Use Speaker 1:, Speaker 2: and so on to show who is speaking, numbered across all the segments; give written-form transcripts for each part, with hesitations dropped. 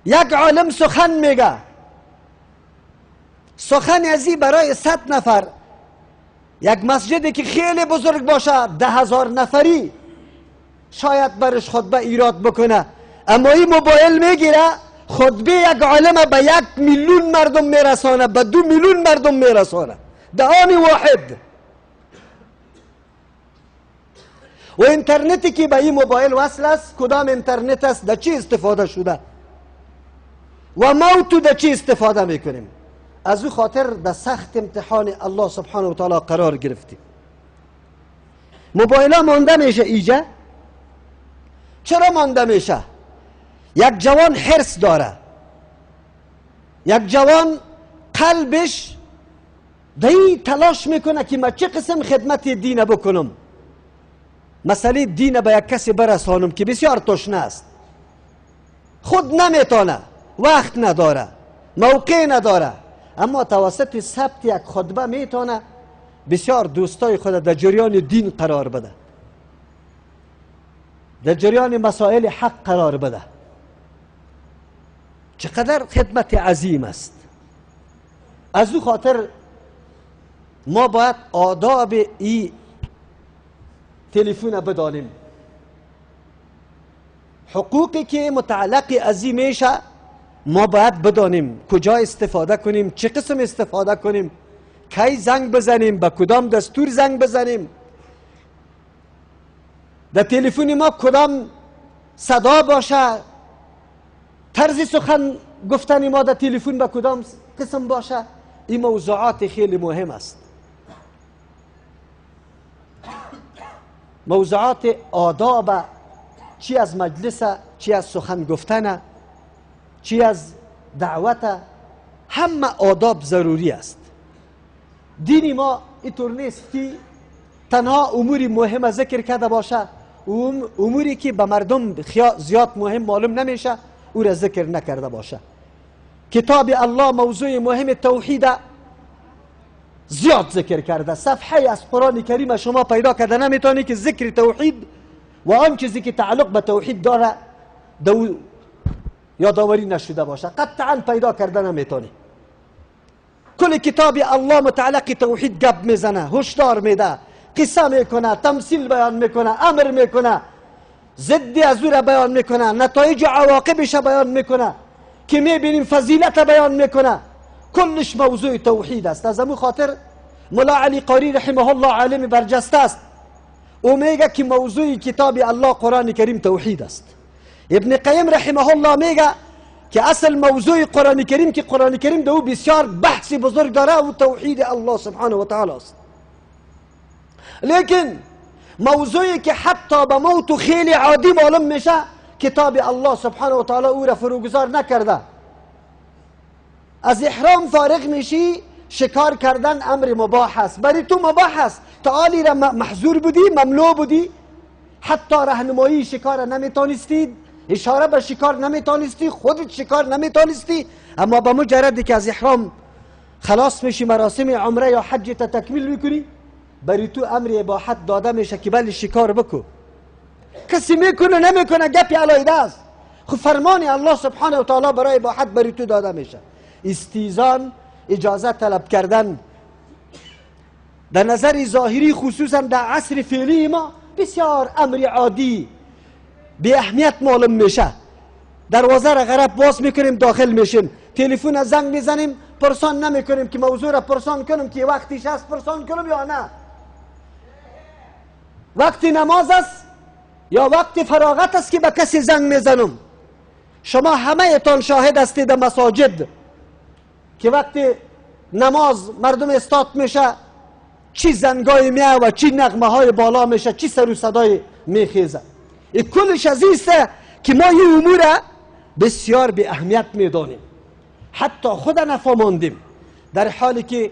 Speaker 1: یک عالم سخن میگه، سخن ازی برای 100 نفر، یک مسجدی که خیلی بزرگ باشه 10,000 نفری شاید برش خطبه ایراد بکنه، اما این موبایل میگیره خطبه یک عالم به 1,000,000 مردم میرسانه، به 2,000,000 مردم میرسانه در آن واحد. و اینترنتی که به این موبایل وصل است کدام اینترنت است، در چی استفاده شده و ما تو در چی استفاده میکنیم؟ از او خاطر در سخت امتحان الله سبحانه و تعالی قرار گرفتیم. موبایل ها مانده میشه ایجا. چرا مانده میشه؟ یک جوان حرص داره، یک جوان قلبش دی تلاش میکنه که من چه قسم خدمت دین بکنم، مسئله دین به یک کسی برسانم که بسیار تشنه است، خود نمیتونه، وقت نداره، موقع نداره، اما توسط ثبت یک خطبه میتونه بسیار دوستای خود در جریان دین قرار بده، در جریان مسائل حق قرار بده. چقدر خدمت عظیم است. از او خاطر ما باید آداب این تلفن بدانیم، حقوقی که متعلق از این میشه ما باید بدانیم، کجا استفاده کنیم، چه قسم استفاده کنیم، کی زنگ بزنیم، به کدام دستور زنگ بزنیم، در تلفن ما کدام صدا باشه، طرز سخن گفتن ما در تلفن به کدام قسم باشه. این موضوعات خیلی مهم است، موضوعات آداب، چی از مجلس، چی از سخن گفتن، چی از دعوت، همه آداب ضروری است. دین ما اینطور نیست که تنها اموری مهم ذکر کرده باشه، اموری که به مردم زیاد مهم معلوم نمیشه او را ذکر نکرده باشه. کتاب الله موضوع مهم توحید زیاد ذکر کرده، صفحه از قرآن کریم شما پیدا کرده نمیتونی که ذکر توحید و آن چیزی که تعلق به توحید داره یادآوری نشده باشه، قطعا پیدا کرده نمیتونی. کل کتاب الله متعلق توحید گپ میزنه، هشدار میده، قصه میکنه، تمثیل بیان میکنه، امر میکنه، ضد از او را بیان میکنه، نتایج عواقبش بیان میکنه که میبینیم فضیلت بیان میکنه، کلش موضوع توحید است. از همون خاطر مولا علی قاری رحمه الله عالم برجسته است، او میگه که موضوع کتاب الله قرآن کریم توحید است. ابن قیم رحمه الله میگه که اصل موضوع قرآن کریم که قرآن کریم دو بسیار بحث بزرگ داره و توحید الله سبحانه و تعالی است، لیکن موضوعی که حتی به موت خیلی عادی معلوم میشه کتاب الله سبحانه و تعالی او را فروگذار نکرده. از احرام فارغ میشی، شکار کردن امر مباح است، برای تو مباح است، تعالی را محظور بودی، ممنوع بودی، حتی راهنمایی شکار نمیتونستی، اشاره به شکار نمیتونستی، خودت شکار نمیتونستی، اما به مجردی که از احرام خلاص میشی، مراسم عمره یا حج تا تکمیل میکنی، برای تو امر اباحت داده میشه که بله شکار بکو. کسی میکنه نمیکنه گپی علیده است، خب فرمان الله سبحانه و تعالی برای اباحت برای تو داده میشه. استیزان، اجازه طلب کردن، در نظر ظاهری خصوصا در عصر فعلی ما بسیار امر عادی بی اهمیت معلوم میشه. دروازه را غرب باز میکنیم، داخل میشیم، تلفن زنگ میزنیم، پرسان نمیکنیم که موضوع را پرسان کنیم که وقتیش هست پرسان کنیم یا نه، وقت نماز است یا وقت فراغت است که به کسی زنگ میزنم. شما همه ایتان شاهد هستید در مساجد که وقتی نماز مردم استاد میشه چی زنگای میه و چی نغمه های بالا میشه، چی سر و صدای میخیزه. این کلش از است که ما این امور بسیار به اهمیت میدانیم، حتی خود نفهماندیم، در حالی که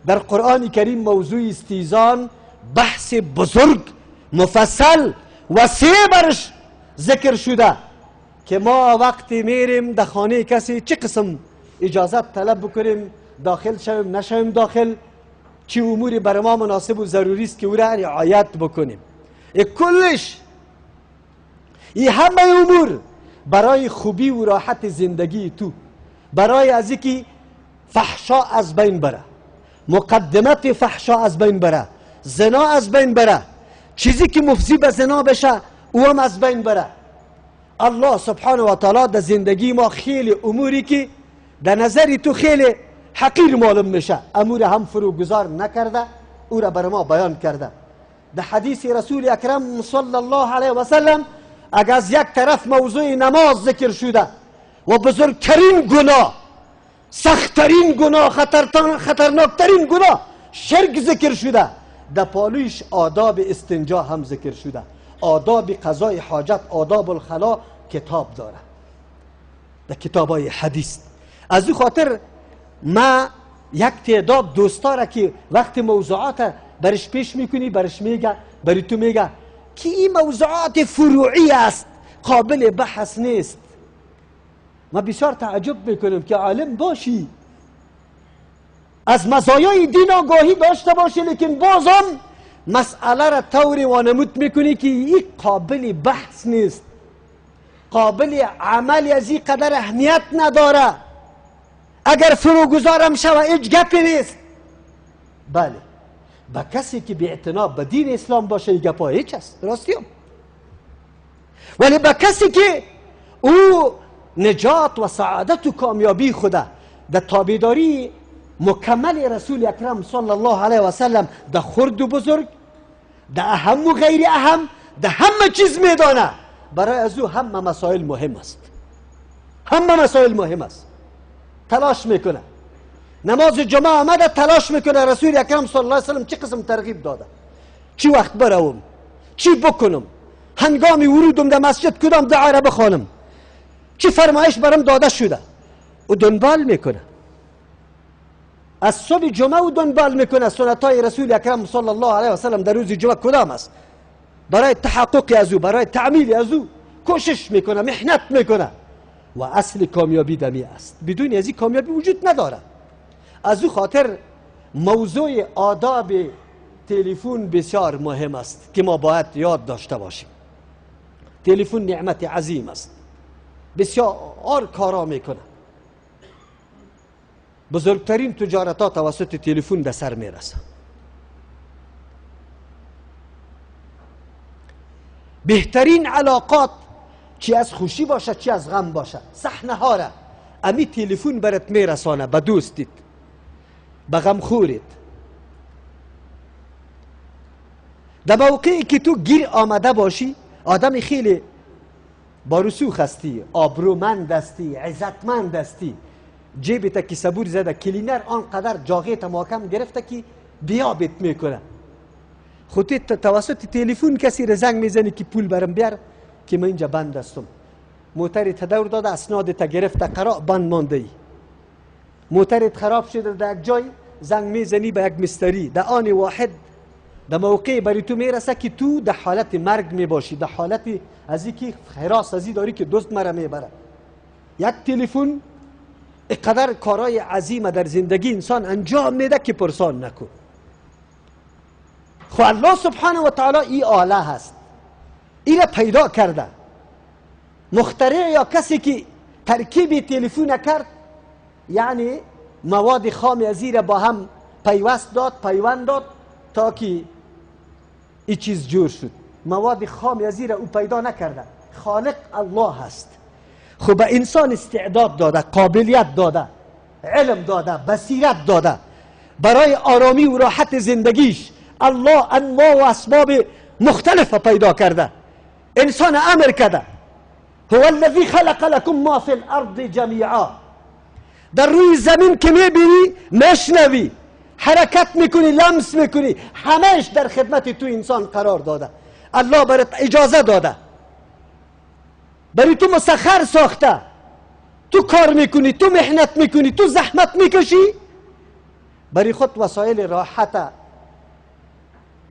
Speaker 1: در قرآن کریم موضوع استیزان بحث بزرگ مفصل وسیع برش ذکر شده که ما وقتی میریم در خانه کسی چه قسم اجازت طلب بکنیم، داخل شویم نشویم داخل، چه اموری برای ما مناسب و ضروری است که او را رعایت بکنیم. کلش این همه امور برای خوبی و راحت زندگی تو، برای از اینکه فحشا از بین بره، مقدمت فحشا از بین بره، زنا از بین بره، چیزی که مفضی به زنا بشه او هم از بین بره. الله سبحانه و تعالی در زندگی ما خیلی اموری که در نظر تو خیلی حقیر معلوم میشه، امور هم فروگذار نکرده، او را بر ما بیان کرده. در حدیث رسول اکرم صلی الله علیه و سلم اگر از یک طرف موضوع نماز ذکر شده و بزرگترین گناه، سختترین گناه، خطرناکترین گناه شرک ذکر شده، در پالویش آداب استنجا هم ذکر شده، آداب قضای حاجت، آداب الخلا کتاب داره در کتاب های حدیث. از او خاطر ما یک تعداد دوستا را که وقت موضوعات برش پیش میکنی برش میگه، بری تو میگه که این موضوعات فروعی است، قابل بحث نیست. ما بسیار تعجب میکنم که عالم باشی، از مزایای دین آگاهی داشته باشی، لیکن بازم مسئله را طوری وانمود میکنی که این قابل بحث نیست، قابل عمل از این قدر اهمیت نداره، اگر فروگذارم شوه هیچ گپی نیست. بله، با کسی که به اعتناب به دین اسلام باشه این گپا هیچ است، راستیم. ولی با کسی که او نجات و سعادت و کامیابی خدا در تابعداری مکمل رسول اکرم صلی الله علیه و سلم در خرد و بزرگ، در اهم و غیر اهم، در همه چیز میدانه، برای از او همه مسائل مهم است، همه مسائل مهم است. تلاش میکنه، نماز جمعه آمده تلاش میکنه رسول اکرم صلی الله علیه و سلم چه قسم ترغیب داده، چی وقت بروم، چی بکنم، هنگامی ورودم در مسجد کدام دعا را بخوانم، چی فرمایش برام داده شده، و دنبال میکنه. از صبح جمعه و دنبال میکنه سنتای رسول اکرم صلی الله علیه و سلم در روز جمعه کدام است، برای تحقق از او، برای تعمیل از او کوشش میکنه، محنت میکنه. و اصل کامیابی دمی است، بدون از این کامیابی وجود نداره. از او خاطر موضوع آداب تلفن بسیار مهم است که ما باید یاد داشته باشیم. تلفن نعمت عظیم است، بسیار کارا میکنه. بزرگترین تجارت ها توسط تلفن به سر میرسه. بهترین علاقات چی از خوشی باشه چی از غم باشه، صحنه ها را امی تلفن برات میرسانه، به دوستت، به غمخورت. در موقعی که تو گیر آمده باشی، آدم خیلی با رسوخ هستی، آبرومند هستی، عزتمند هستی، جیبت که صبور زده، کلینر آنقدر جاغیت محکم گرفته که بیابت میکنه. خودت توسط تلفن کسی را زنگ میزنی که پول برم بیار که من اینجا بند هستم، موترت دور داده، اسنادت گرفته، قرار بند مانده ای، موترت خراب شده در یک جای، زنگ میزنی به یک مستری، در آن واحد در موقع برای تو میرسه که تو در حالت مرگ میباشی، در حالت از اینکه حراس ازی داری که دزد مرا میبره. یک تلفن اینقدر کارهای عظیم در زندگی انسان انجام میده که پرسان نکن. خو الله سبحانه و تعالی این آله هست، این را پیدا کرده. مخترع یا کسی که ترکیب تلفن کرد، یعنی مواد خام ازی را با هم پیوست داد، پیوند داد تا که این چیز جور شد. مواد خام ازی را او پیدا نکرده، خالق الله هست. خب به انسان استعداد داده، قابلیت داده، علم داده، بصیرت داده. برای آرامی و راحت زندگیش الله انواع و اسباب مختلف پیدا کرده. انسان امر کرده هو الذی خلق لكم ما فی الارض جمیعا. در روی زمین که میبینی، مشنوی، حرکت میکنی، لمس میکنی، همهش در خدمت تو انسان قرار داده. الله برات اجازه داده، برای تو مسخر ساخته. تو کار میکنی، تو محنت میکنی، تو زحمت میکشی، برای خود وسایل راحت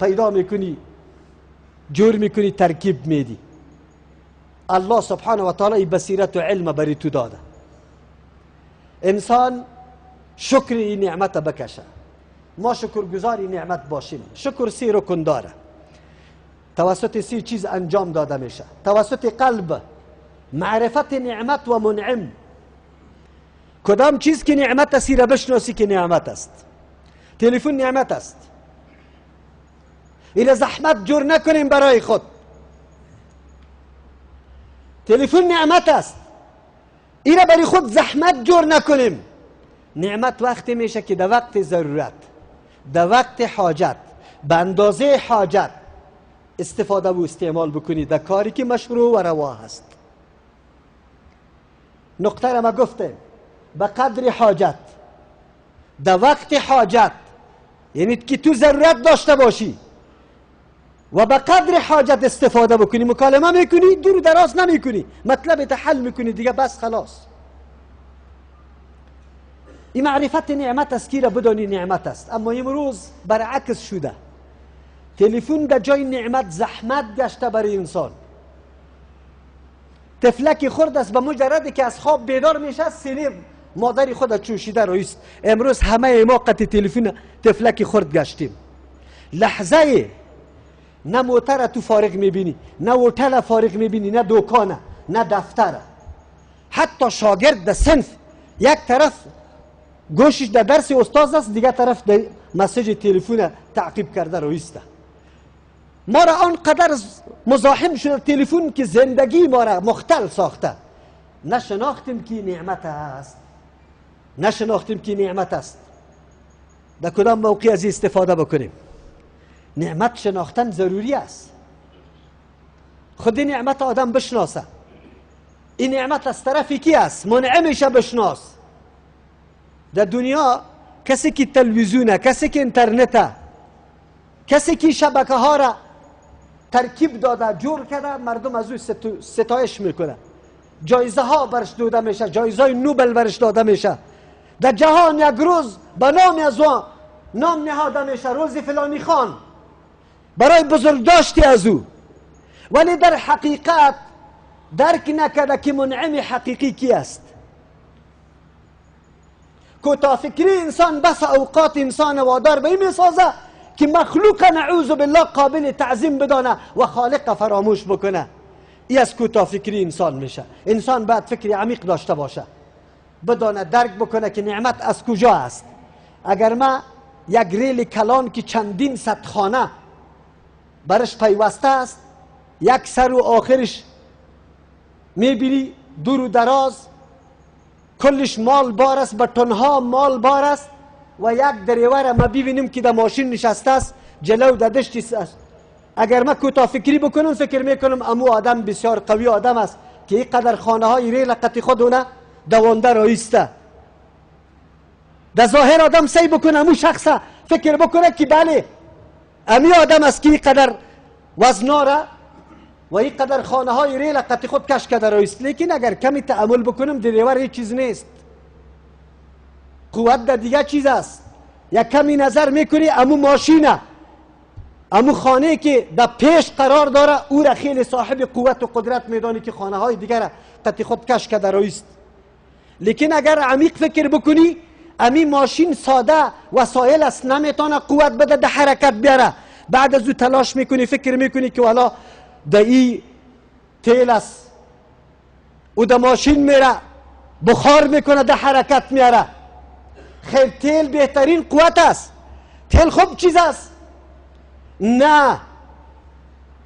Speaker 1: پیدا میکنی، جور میکنی، ترکیب میدی. الله سبحانه و تعالی بصیرت و علم برای تو داده. انسان شکر این نعمت بکشه. ما شکرگزار این نعمت باشیم. شکر 3 رکن داره، توسط 3 چیز انجام داده میشه. توسط قلب معرفت نعمت و منعم. کدام چیز که نعمت است را بشناسی که نعمت است. تلفن نعمت است، این زحمت جور نکنیم برای خود. تلفن نعمت است، این برای خود زحمت جور نکنیم. نعمت وقتی میشه که در وقت ضرورت، در وقت حاجت، به اندازه حاجت استفاده و استعمال بکنید در کاری که مشروع و روا هست. نقطه را ما گفته به قدر حاجت، در وقت حاجت، یعنی که تو ضرورت داشته باشی و به قدر حاجت استفاده بکنی. مکالمه میکنی، دور دراز نمیکنی، مطلب حل میکنی دیگه، بس خلاص. این معرفت نعمت است که را بدانی نعمت است. اما امروز برعکس شده، تلفن در جای نعمت زحمت گشته برای انسان. تفلکی خورد است، به مجردی که از خواب بیدار میشه سینه مادری خود چوشیده رویست. امروز همه ما قطع تلفن تفلکی خورد گشتیم. لحظه نه موتر تو فارغ میبینی، نه هتل فارغ میبینی، نه دکانه، نه دفتر. حتی شاگرد در صنف یک طرف گوشش در درس استاد است، دیگه طرف در مسیج تلفن تعقیب کرده رویسته. ما را آنقدر مزاحم شده تلفن که زندگی ما را مختل ساخته. نشناختیم که نعمت است، نشناختیم که نعمت است. در کدام موقع از استفاده بکنیم؟ نعمت شناختن ضروری است. خود نعمت آدم بشناسه. این نعمت از طرفی کی است؟ منعمش بشناس. در دنیا کسی که تلویزیونه، کسی که اینترنت، کسی که شبکه ها را ترکیب داده، جور کرده، مردم از او ستایش میکنه. جایزه ها برش داده میشه، جایزه نوبل برش داده میشه. در جهان یک روز به نام از او نام نهاده میشه، روز فلانی خان، برای بزرگداشتی از او. ولی در حقیقت درک نکرده که منعم حقیقی کی است. کوتاه‌فکری انسان بس اوقات انسان وادار به این میسازه که مخلوق نعوذ بالله قابل تعظیم بدانه و خالق فراموش بکنه. این از کوتاه‌فکری انسان میشه. انسان باید فکر عمیق داشته باشه، بدانه، درک بکنه که نعمت از کجا است. اگر ما یک ریل کلان که چندین صد خانه برش پیوسته است، یک سر و آخرش میبینی دور و دراز، کلش مال بار است، به تنها مال بار است، و یک دریور ما ببینیم که در ماشین نشسته است، جلو در دشتی است. اگر ما کوتاه فکری بکنم، فکر میکنم امو آدم بسیار قوی آدم است که این قدر خانه های ریل قطی خودونه دوانده رایسته. در ظاهر آدم سی بکنه امو شخص فکر بکنه که بله امی آدم است که این قدر وزناره و این قدر خانه های ریل قطی خود کش کرده رایست. لیکن اگر کمی تأمل بکنم، دریور هیچ چیز نیست، قوت در دیگه چیز است. یک کمی نظر میکنی امو ماشینه، امو خانه که در پیش قرار داره، او را خیلی صاحب قوت و قدرت میدانی که خانه های دیگر قطی خود کش کرده رایست. لیکن اگر عمیق فکر بکنی، امی ماشین ساده وسایل است، نمیتونه قوت بده در حرکت بیاره. بعد از او تلاش میکنی، فکر میکنی که والا در ای تیل است، او در ماشین میره بخار میکنه در حرکت میاره. خیر تیل بهترین قوت است، تیل خوب چیز است. نه،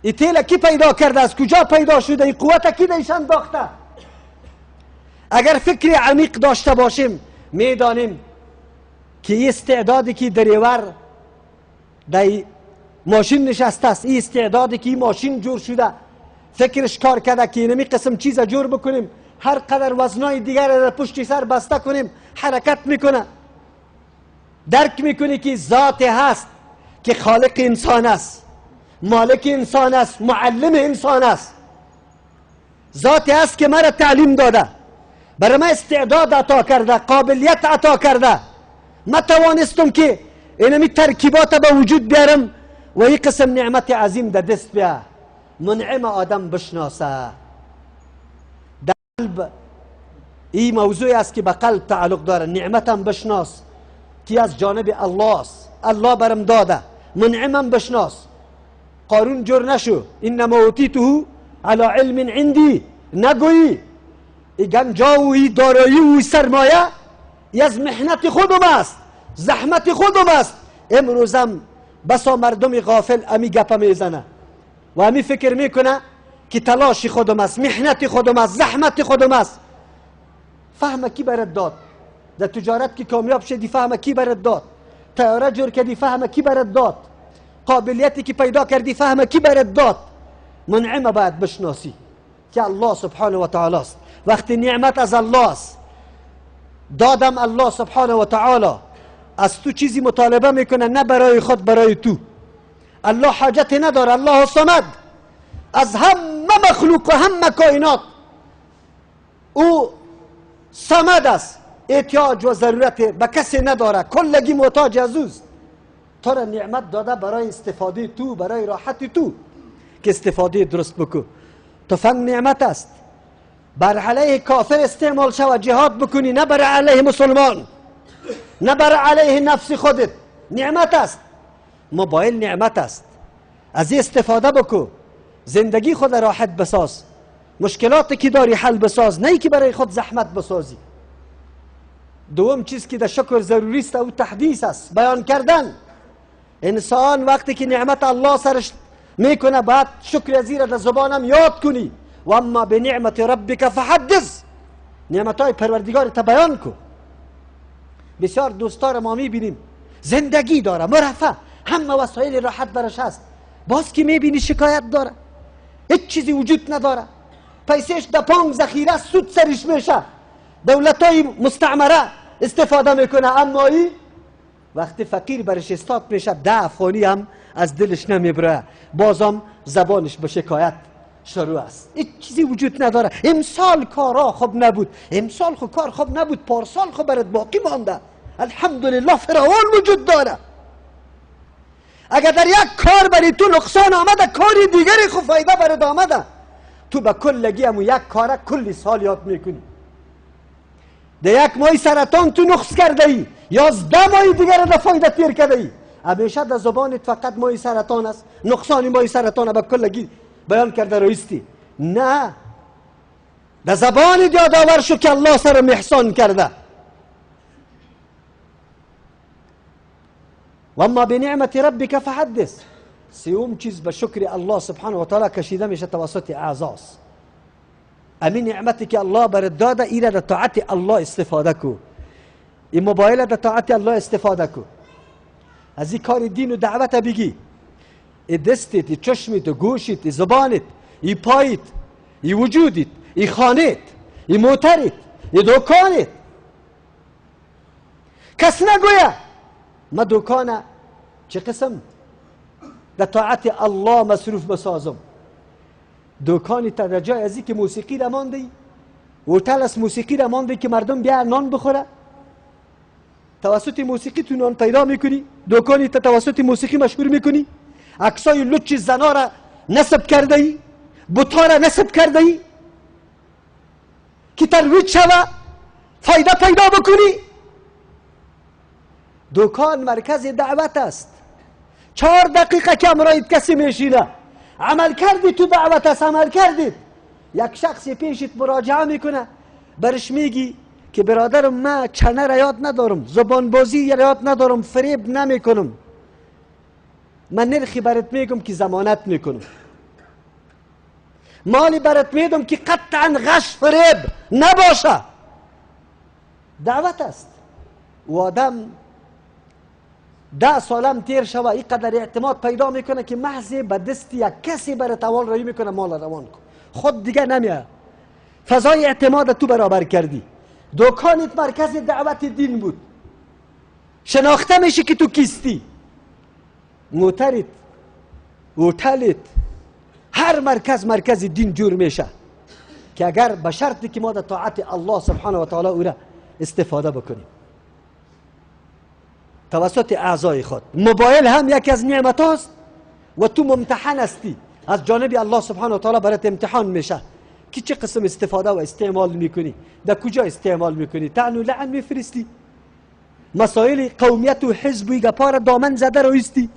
Speaker 1: ای تیل کی پیدا کرده، از کجا پیدا شده، ای قوت کی دیش انداخته؟ اگر فکر عمیق داشته باشیم میدانیم که این استعدادی که دریور در ماشین نشسته است، این استعدادی که این ماشین جور شده، فکرش کار کرده که اینمی قسم چیز جور بکنیم، هر قدر وزنای دیگر را پشت سر بسته کنیم، حرکت میکنه. درک میکنی که ذات هست که خالق انسان است، مالک انسان است، معلم انسان است. ذاتی هست که مرا تعلیم داده، برای من استعداد عطا کرده، قابلیت عطا کرده. ما توانستم که اینمی ترکیبات به وجود بیارم و این قسم نعمت عظیم در دست بیا. منعم آدم بشناسه. در قلب این موضوعی است که به قلب تعلق داره. نعمتم بشناس که از جانب الله است، الله برم داده. منعمم بشناس. قارون جور نشو، انما اوتیته علی علم عندی، نگویی ای گنجا و ای دارایی و ای سرمایه ای از محنت خودم است، زحمت خودم است. امروزم بسا مردم غافل امی گپ میزنه و امی فکر میکنه که تلاش خودم است، محنت خودم است، زحمت خودم است. فهم کی برات داد؟ در تجارت که کامیاب شدی فهم کی برات داد؟ طیاره جور کردی فهم کی برات داد؟ قابلیتی که پیدا کردی فهم کی برات داد؟ منعمه باید بشناسی که الله سبحانه و تعالی است. وقتی نعمت از الله است، دادم الله سبحانه و تعالی از تو چیزی مطالبه میکنه، نه برای خود، برای تو. الله حاجت نداره، الله صمد، از همه مخلوق و همه کائنات او صمد است، احتیاج و ضرورت به کسی نداره، کلگی محتاج از اوست. تو را نعمت داده برای استفاده تو، برای راحت تو که استفاده درست بکو. تفنگ نعمت است، بر علیه کافر استعمال شود جهاد بکنی، نه بر علیه مسلمان، نه بر علیه نفس خودت. نعمت است. موبایل نعمت است، از این استفاده بکو، زندگی خود راحت بساز، مشکلاتی که داری حل بساز، نه که برای خود زحمت بسازی. دوم چیز که در شکر ضروری است او تحدیث است، بیان کردن. انسان وقتی که نعمت الله سرش میکنه باید شکر ازیر در زبانم یاد کنی. و اما به نعمت ربک فحدث، نعمتهای پروردگار تا بیان کن. بسیار دوستار ما میبینیم زندگی داره، مرفه، همه وسایل راحت برش هست، باز که میبینی شکایت داره، هیچ چیزی وجود نداره، پیسش در بانک ذخیره، سود سرش میشه، دولتای مستعمره استفاده میکنه، اما ای وقتی فقیر برش استاد میشه 10 افغانی هم از دلش نمیبره، بازم زبانش به شکایت شروع است. هیچ چیزی وجود نداره. امسال کارا خوب نبود، امسال خو کار خوب نبود، پارسال خو برات باقی مانده، الحمدلله فراوان وجود داره. اگر در یک کار برای تو نقصان آمده، کاری دیگری خو فایده برات آمده، تو به کلگی همون یک کاره کلی سال یاد میکنی. در یک ماه سرطان تو نقص کرده ای، 11 ماه دیگر در فایده تیر کرده ای. همیشه در زبانت فقط ماه سرطان است، نقصان ماه سرطان به کلگی بیان کرده رویستی. نه، در زبانت یادآور شو که الله سر احسان کرده. و اما بنعمت ربک فحدث. سیوم چیز به شکر الله سبحانه و تعالی کشیده میشه توسط اعضاست. امین نعمتی که الله برات داده، ایره در طاعت الله استفاده کو. این موبایل در طاعت الله استفاده کو. از این کار دین و دعوت بگی. ای دستت، ای چشمت، ای گوشت، ای زبانت، ای پایت، ای وجودت، ای خانت، ای موترت، ای دکانت. کس نگویه ما دکانه چه قسم در طاعت الله مصروف بسازم. دکانی تا در جای ازی که موسیقی را مانده، هتل از موسیقی را مانده که مردم بیا نان بخوره، توسط موسیقی تو نان پیدا میکنی، دکانی تا توسط موسیقی مشهور میکنی، عکسای لچ زنا را نصب کرده ای، بوتا را نصب کرده ای که ترویج شوه، فایده پیدا بکنی. دکان مرکز دعوت است. 4 دقیقه کم راید کسی میشینه، عمل کردی تو دعوت است، عمل کردید. یک شخصی پیشت مراجعه میکنه، برش میگی که برادرم من چنه را یاد ندارم، زبان بازی را یاد ندارم، فریب نمیکنم، من نرخی برات میگم که ضمانت میکنم، مالی برات میدم که قطعا غش فریب نباشه. دعوت است. و آدم 10 سالم تیر شوه، اینقدر اعتماد پیدا میکنه که محض به دست یک کسی برات اول روی میکنه مال روان کن، خود دیگه نمیه. فضای اعتماد تو برابر کردی. دکانت مرکز دعوت دین بود، شناخته میشه که تو کیستی. موترت، هتلت، هر مرکز دین جور میشه که اگر به شرطی که ما در طاعت الله سبحانه و تعالی او را استفاده بکنیم توسط اعضای خود. موبایل هم یکی از نعمت هاست و تو ممتحن هستی، از جانب الله سبحانه و تعالی برات امتحان میشه که چه قسم استفاده و استعمال میکنی، در کجا استعمال میکنی، طعن و لعن میفرستی، مسائل قومیت و حزب و گپا را دامن زده رویستی.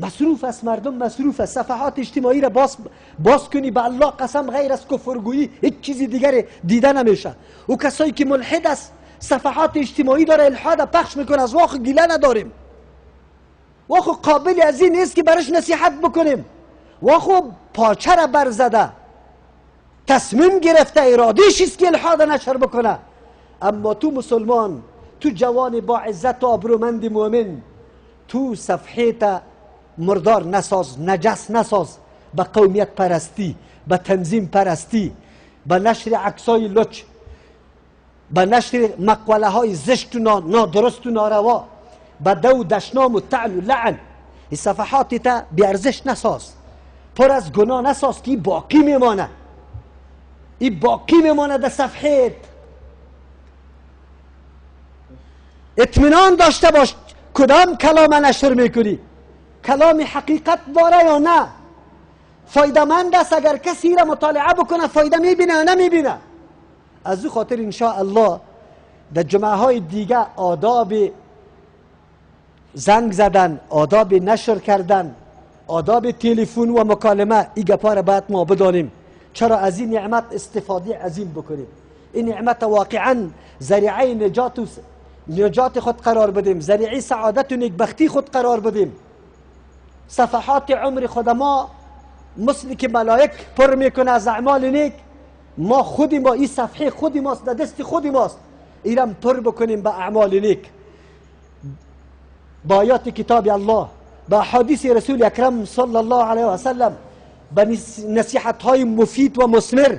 Speaker 1: مصروف است، مردم مصروف است. صفحات اجتماعی را باز کنی به الله قسم غیر از کفرگویی هیچ چیزی دیگری دیده نمیشه. و کسایی که ملحد است صفحات اجتماعی داره الحاد پخش میکنه، از واخ گیله نداریم، واخو قابل از این نیست که برش نصیحت بکنیم، واخو پاچه را برزده تصمیم گرفته ارادیش است که الحاد نشر بکنه. اما تو مسلمان، تو جوان با عزت و آبرومند مؤمن، تو صفحه تا مردار نساز، نجس نساز به قومیت پرستی، به تنظیم پرستی، به نشر عکسای لچ، به نشر مقوله های زشت و نادرست و ناروا، به دو دشنام و تعن و لعن. این صفحات تا بی ارزش نساز، پر از گناه نساز که باقی میمانه، این باقی میمانه در صفحه. اطمینان داشته باش کدام کلام نشر میکنی، کلام حقیقت داره یا نه، فایده مند است. اگر کسی را مطالعه بکنه فایده میبینه یا نمیبینه. از او خاطر انشاءالله در جمعه های دیگه آداب زنگ زدن، آداب نشر کردن، آداب تلفن و مکالمه، این گپا را باید ما بدانیم. چرا از این نعمت استفاده عظیم بکنیم. این نعمت واقعا ذریعه نجات خود قرار بدیم، ذریعه سعادت و نیکبختی خود قرار بدیم. صفحات عمر خود ما مثل که ملائک پر میکنه از اعمال نیک، ما خودی ما این صفحه خودی ماست، در دست خودی ماست، ایرم پر بکنیم به اعمال نیک، با آیات کتاب الله، با حدیث رسول اکرم صلی الله علیه و سلم، به نصیحت های مفید و مثمر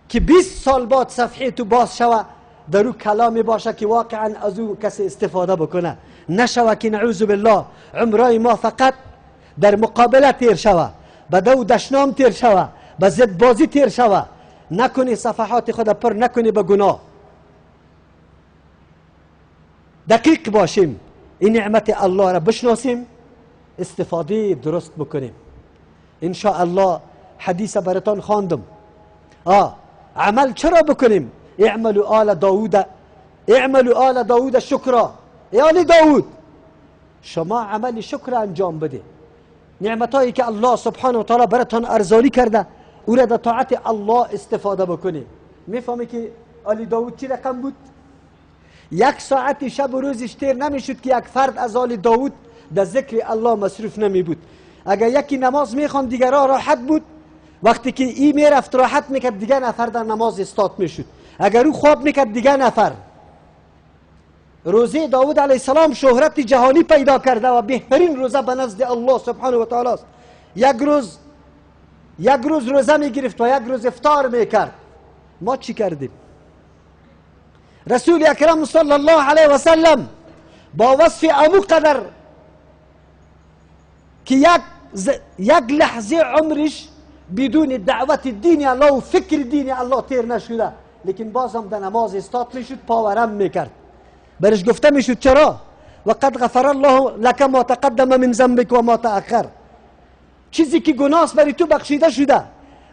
Speaker 1: که 20 سال بعد صفحه تو باز شوه در او کلامی باشه که واقعا از او کسی استفاده بکنه، نشوه که نعوذ بالله عمرای ما فقط در مقابله تیر شوه، به دو دشنام تیر شوه، به زد بازی تیر شوه. نکنی صفحات خود پر نکنی به گناه. دقیق باشیم، این نعمت الله را بشناسیم، استفاده درست بکنیم. ان شاء الله حدیث براتون خواندم. عمل چرا بکنیم؟ اعملوا آل داوود شکرا. ای آل داوود، شما عمل شکر انجام بده. نعمتایی که الله سبحانه و تعالی براتون ارزانی کرده، او را در طاعت الله استفاده بکنی. میفهمی که آل داوود چی رقم بود؟ 1 ساعت شب و روزش تیر نمیشد که یک فرد از آل داوود در ذکر الله مصروف نمی بود. اگر یکی نماز میخوان دیگر راحت بود، وقتی که این میرفت راحت میکرد دیگر نفر در نماز استاد میشد. اگر او خواب میکرد دیگر نفر. روزه داوود علیه السلام شهرت جهانی پیدا کرده و بهترین روزه به نزد الله سبحانه و تعالی است. یک روز روزه میگرفت و یک روز افطار میکرد. ما چی کردیم؟ رسول اکرم صلی الله علیه و سلم با وصف امو قدر که یک لحظه عمرش بدون دعوت دین الله و فکر دین الله تیر نشده، لیکن بازم در نماز استاد میشد، پاورم میکرد. برش گفته میشد چرا؟ وقد غفر الله لك ما تقدم من ذنبك و ما تأخر. چیزی که گناه برای تو بخشیده شده.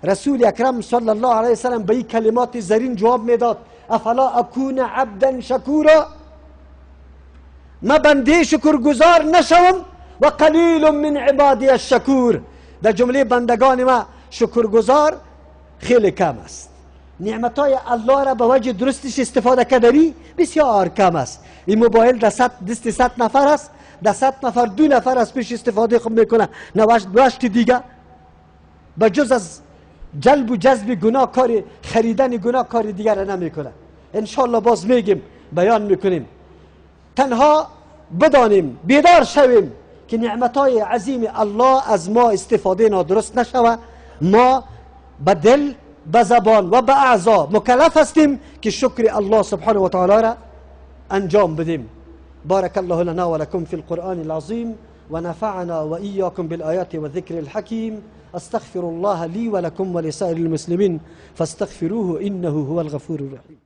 Speaker 1: رسول اکرم صلی الله علیه وسلم به این کلمات زرین جواب میداد: افلا اکون عبدا شکورا؟ ما بنده شکرگزار نشوم؟ و قلیل من عبادی الشکور. در جمله بندگان ما شکرگزار خیلی کم است. نعمتای الله را به وجه درستش استفاده کردی بسیار کم است. این موبایل دست 100 نفر است، در 100 نفر 2 نفر از پیش استفاده خود میکنه، 98 دیگه به جز از جلب و جذب گناه کاری، خریدن گناه کاری دیگر را نمیکنه. انشالله باز میگیم، بیان میکنیم. تنها بدانیم، بیدار شویم که نعمتای عظیم الله از ما استفاده نادرست نشوه. ما به دل، به زبان و به اعضا مکلف هستیم که شکر الله سبحانه و تعالی را انجام بدیم. بارك الله لنا ولكم في القرآن العظيم ونفعنا وإياكم بالآيات والذكر الحكيم. استغفر الله لي ولكم ولسائر المسلمين فاستغفروه إنه هو الغفور الرحيم.